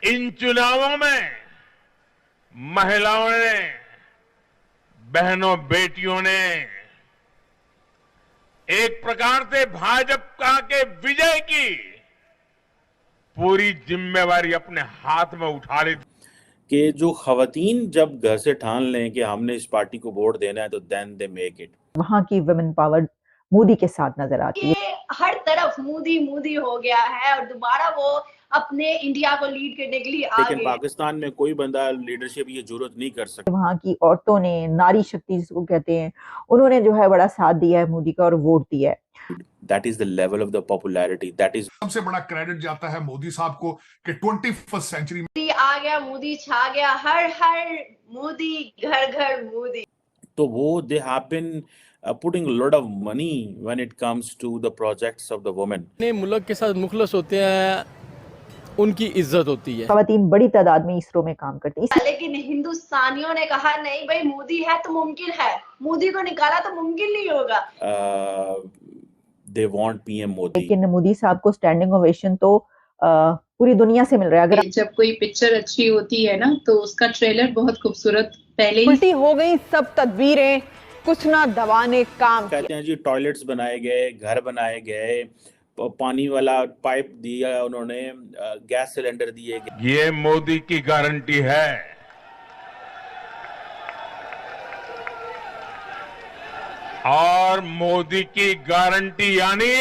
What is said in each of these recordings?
इन चुनावों में महिलाओं ने, बहनों बेटियों ने एक प्रकार से भाजपा के विजय की पूरी जिम्मेवारी अपने हाथ में उठा ली। कि जो खवातीन जब घर से ठान लें कि हमने इस पार्टी को वोट देना है तो देन दे मेक इट। वहां की वुमेन पावर मोदी के साथ नजर आती है। हर तरफ मोदी मोदी हो गया है और दोबारा वो अपने इंडिया को लीड करने के लिए आ गए। लेकिन पाकिस्तान में कोई बंदा लीडरशिप ये जरूरत नहीं कर सकता। वहां की औरतों ने, नारी शक्ति जिसको कहते हैं, उन्होंने जो है बड़ा साथ दिया है मोदी का और वोट दिया है। That is the level of the popularity. That is सबसे बड़ा क्रेडिट जाता है मोदी साहब को कि 21st सेंचुरी में मोदी आ गया, मोदी छा गया, हर हर मोदी, घर घर मोदी। तो वो they have been putting a lot of money when it comes to the projects of the women. अपने मुल्क के साथ मुखलस होते हैं, उनकी इज्जत होती है। खवातीन बड़ी तादाद में इसरो में काम करती हैं। लेकिन हिंदुस्तानियों ने कहा नहीं भाई, मोदी है तो मुमकिन है, मोदी को निकाला तो मुमकिन नहीं होगा। They want PM Modi. लेकिन मोदी साहब को स्टैंडिंग ओवेशन तो पूरी दुनिया से मिल रहा है। अगर जब कोई पिक्चर अच्छी होती है ना तो उसका ट्रेलर बहुत खूबसूरत पहले ही उल्टी हो गई सब तदबीरें, कुछ ना दबाने काम। कहते हैं जी टॉयलेट्स बनाए गए, घर बनाए गए, पानी वाला पाइप दिया उन्होंने, गैस सिलेंडर दिए गए। ये मोदी की गारंटी है। और मोदी की गारंटी यानी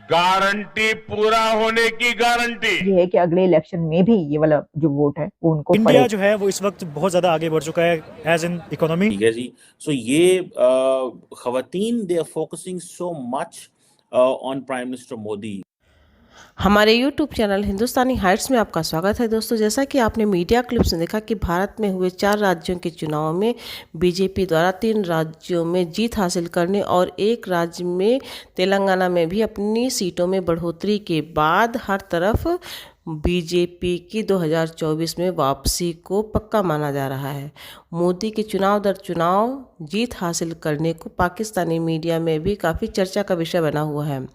गारंटी पूरा होने की गारंटी। ये है कि अगले इलेक्शन में भी ये वाला जो वोट है वो उनको इंडिया जो है वो इस वक्त बहुत ज्यादा आगे बढ़ चुका है एज इन इकोनॉमी। ठीक है जी। सो ये खवातीन they are focusing so much on prime minister Modi. हमारे YouTube चैनल हिंदुस्तानी हाइट्स में आपका स्वागत है दोस्तों। जैसा कि आपने मीडिया क्लिप्स में देखा कि भारत में हुए 4 राज्यों के चुनाव में बीजेपी द्वारा 3 राज्यों में जीत हासिल करने और एक राज्य में तेलंगाना में भी अपनी सीटों में बढ़ोतरी के बाद हर तरफ बीजेपी की 2024 में वापसी को पक्का माना जा रहा है। मोदी के चुनाव दर चुनाव जीत हासिल करने को पाकिस्तानी मीडिया में भी काफ़ी चर्चा का विषय बना हुआ है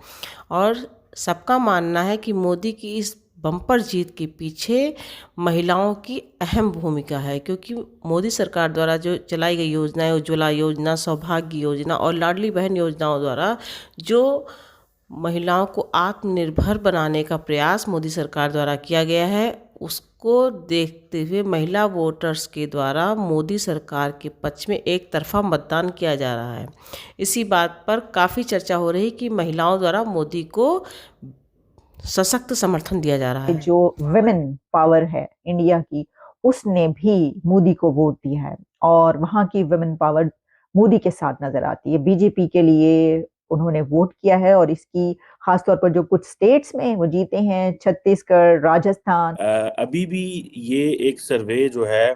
और सबका मानना है कि मोदी की इस बम्पर जीत के पीछे महिलाओं की अहम भूमिका है, क्योंकि मोदी सरकार द्वारा जो चलाई गई योजनाएं, उज्ज्वला योजना, सौभाग्य योजना और लाडली बहन योजनाओं द्वारा जो महिलाओं को आत्मनिर्भर बनाने का प्रयास मोदी सरकार द्वारा किया गया है, उसको देखते हुए महिला वोटर्स के द्वारा मोदी सरकार के पक्ष में एक तरफा मतदान किया जा रहा है। इसी बात पर काफ़ी चर्चा हो रही कि महिलाओं द्वारा मोदी को सशक्त समर्थन दिया जा रहा है। जो वुमेन पावर है इंडिया की, उसने भी मोदी को वोट दिया है और वहां की वुमेन पावर मोदी के साथ नजर आती है। बीजेपी के लिए उन्होंने वोट किया है और इसकी खासतौर पर जो कुछ स्टेट्स में वो जीते हैं, छत्तीसगढ़, राजस्थान। अभी भी ये एक सर्वे जो है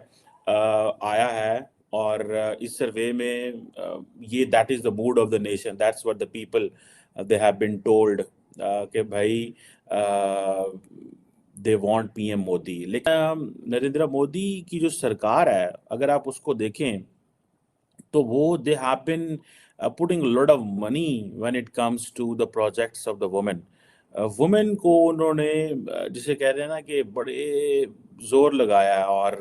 आया है और इस सर्वे में ये that is the mood of the nation, that's what the people they have been told कि भाई दे वांट पीएम मोदी। लेकिन नरेंद्र मोदी की जो सरकार है अगर आप उसको देखें तो वो they have been putting a lot of money when it comes to the projects of the women. Women को उन्होंने जिसे कह रहे हैं ना कि बड़े जोर लगाया है और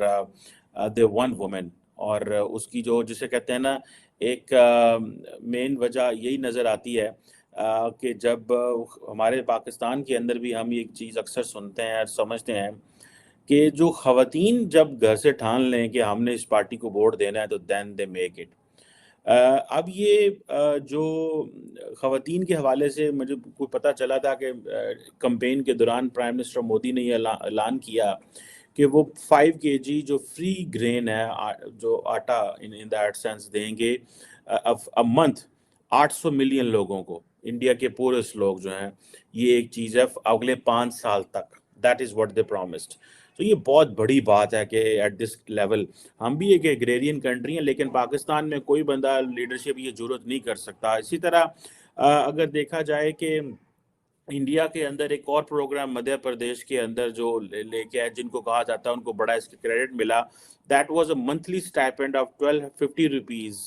दे वन वुमेन, और उसकी जो जिसे कहते हैं ना एक मेन वजह यही नज़र आती है कि जब हमारे पाकिस्तान के अंदर भी हम एक चीज़ अक्सर सुनते हैं और समझते हैं कि जो खवातीन जब घर से ठान लें कि हमने इस पार्टी को वोट देना है तो देन दे मेक इट। अब ये जो खवातीन के हवाले से मुझे कोई पता चला था कि कैंपेन के दौरान प्राइम मिनिस्टर मोदी ने ये ऐलान किया कि वो 5 kg जो फ्री ग्रेन है, जो आटा इन दैट सेंस देंगे अ मंथ 800 मिलियन लोगों को, इंडिया के पूरे लोग जो हैं। ये एक चीज़ है अगले 5 साल तक, that is what they promised. तो ये बहुत बड़ी बात है कि एट दिस लेवल हम भी एक एग्रेरियन कंट्री हैं, लेकिन पाकिस्तान में कोई बंदा लीडरशिप ये जरूरत नहीं कर सकता। इसी तरह अगर देखा जाए कि इंडिया के अंदर एक और प्रोग्राम मध्य प्रदेश के अंदर जो लेके आए, जिनको कहा जाता है उनको बड़ा इसका क्रेडिट मिला, that was a monthly stipend of 1250 rupees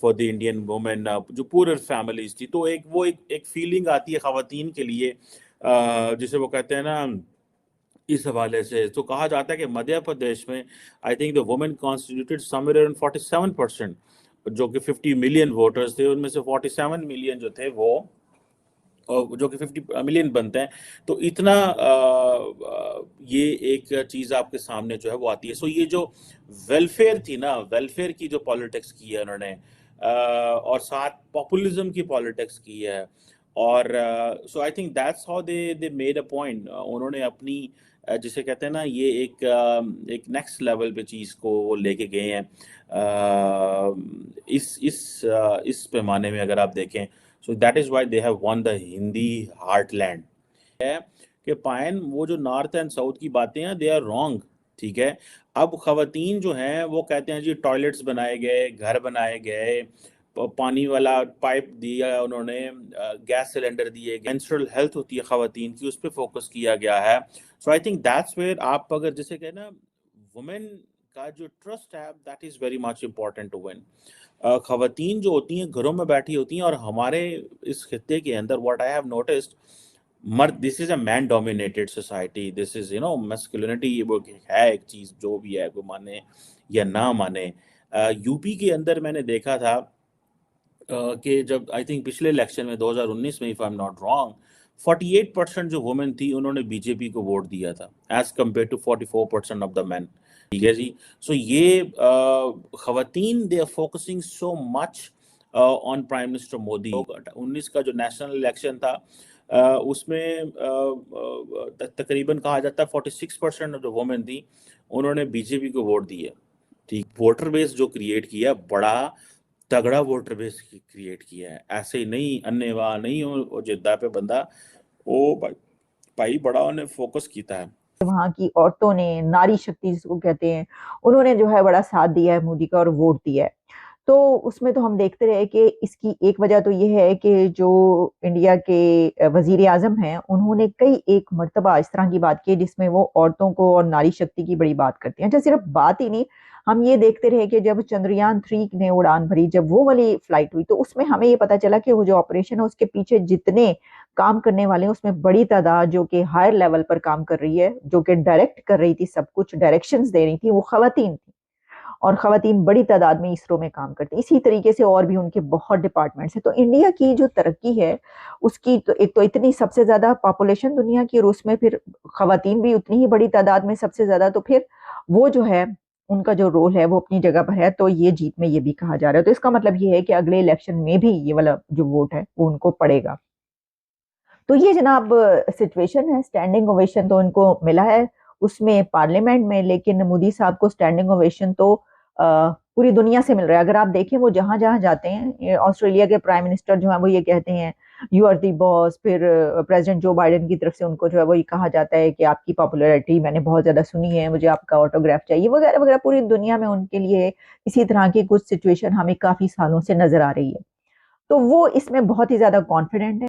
for the Indian women, जो पूरे फैमिलीज थी। तो एक फीलिंग आती है खवातीन के लिए जिसे वो कहते हैं ना इस हवाले से तो कहा जाता है कि मध्य प्रदेश में I think the women constituted somewhere around 47%, जो कि 50 मिलियन वोटर्स थे, उनमें से 47 मिलियन जो थे वो, और जो कि 50 मिलियन बनते हैं, तो इतना ये एक चीज़ आपके सामने जो है वो आती है। सो ये जो वेलफेयर थी ना, वेलफेयर की जो पॉलिटिक्स की है उन्होंने, और साथ पॉपुलिज्म की पॉलिटिक्स की है, और so I think that's how they made a point. उन्होंने अपनी जिसे कहते हैं ना, ये एक नेक्स्ट लेवल पे चीज़ को वो लेके गए हैं। इस पैमाने में अगर आप देखें, so that is why they have one the Hindi heartland है कि पायन वो जो नॉर्थ एंड साउथ की बातें हैं दे आर रॉन्ग, ठीक है। अब खवातीन जो हैं वो कहते हैं जी टॉयलेट्स बनाए गए, घर बनाए गए, पानी वाला पाइप दिया उन्होंने, गैस सिलेंडर दिए गए, मेंस्ट्रुअल हेल्थ होती है खवातीन की, उस पर फोकस किया गया है। सो आई थिंक दैट्स वेयर आप अगर जैसे कहें ना, वुमेन का जो ट्रस्ट है that is very much important to win. खवातीन जो होती हैं घरों में बैठी होती हैं, और हमारे इस खित्ते के अंदर व्हाट आई हैव नोटिस्ड, मर्द, this is a man dominated society, this is masculinity, वो है एक चीज़ जो भी है, वो माने या ना माने। यूपी के अंदर मैंने देखा था कि जब आई थिंक पिछले इलेक्शन में 2019 में, if I am not wrong, 48% जो वुमेन थी उन्होंने बीजेपी को वोट दिया था as compared to 44% of the man, ठीक है जी। सो ये खवातीन they are focusing so much on prime minister Modi. 19 का जो नेशनल इलेक्शन था उसमें तकरीबन कहा जाता है 46% जो वुमेन थी उन्होंने बीजेपी को वोट दिया, ठीक। वोटर बेस जो क्रिएट किया, बड़ा तगड़ा वोटर बेस क्रिएट किया है, ऐसे ही नहीं अन्नेवाह नहीं हो जिद्दा पे बंदा, वो भाई बड़ा उन्हें फोकस किया है। वहाँ की औरतों ने, नारी शक्ति जिसको कहते हैं, उन्होंने जो है बड़ा साथ दिया है मोदी का और वोट दिया है। तो उसमें तो हम देखते रहे कि इसकी एक वजह तो ये है कि जो इंडिया के वजीर आजम हैं उन्होंने कई एक मर्तबा इस तरह की बात की जिसमें वो औरतों को और नारी शक्ति की बड़ी बात करते हैं। अच्छा, सिर्फ बात ही नहीं, हम ये देखते रहे कि जब चंद्रयान 3 ने उड़ान भरी, जब वो वाली फ्लाइट हुई, तो उसमें हमें ये पता चला कि वो जो ऑपरेशन है उसके पीछे जितने काम करने वाले हैं उसमें बड़ी तादाद जो कि हायर लेवल पर काम कर रही है, जो कि डायरेक्ट कर रही थी, सब कुछ डायरेक्शंस दे रही थी, वो खवातीन थी, और खवातीन बड़ी तादाद में इसरो में काम करती हैं। इसी तरीके से और भी उनके बहुत डिपार्टमेंट्स हैं। तो इंडिया की जो तरक्की है उसकी तो एक तो इतनी सबसे ज्यादा पॉपुलेशन दुनिया की, और उसमें फिर खवातीन भी उतनी ही बड़ी तादाद में सबसे ज्यादा, तो फिर वो जो है उनका जो रोल है वो अपनी जगह पर है। तो ये जीत में ये भी कहा जा रहा है। तो इसका मतलब ये है कि अगले इलेक्शन में भी ये वाला जो वोट है वो उनको पड़ेगा। तो ये जनाब सिचुएशन है। स्टैंडिंग ओवेशन तो उनको मिला है उसमें पार्लियामेंट में, लेकिन मोदी साहब को स्टैंडिंग ओवेशन तो पूरी दुनिया से मिल रहा है। अगर आप देखें वो जहां जहां जाते हैं, ऑस्ट्रेलिया के प्राइम मिनिस्टर जो है वो ये कहते हैं यू आर दी बॉस। फिर प्रेसिडेंट जो बाइडेन की तरफ से उनको जो है वो ये कहा जाता है कि आपकी पॉपुलैरिटी मैंने बहुत ज्यादा सुनी है, मुझे आपका ऑटोग्राफ चाहिए, वगैरह वगैरह। पूरी दुनिया में उनके लिए इसी तरह की कुछ सिचुएशन हमें काफी सालों से नजर आ रही है। तो वो इसमें बहुत ही ज्यादा कॉन्फिडेंट है।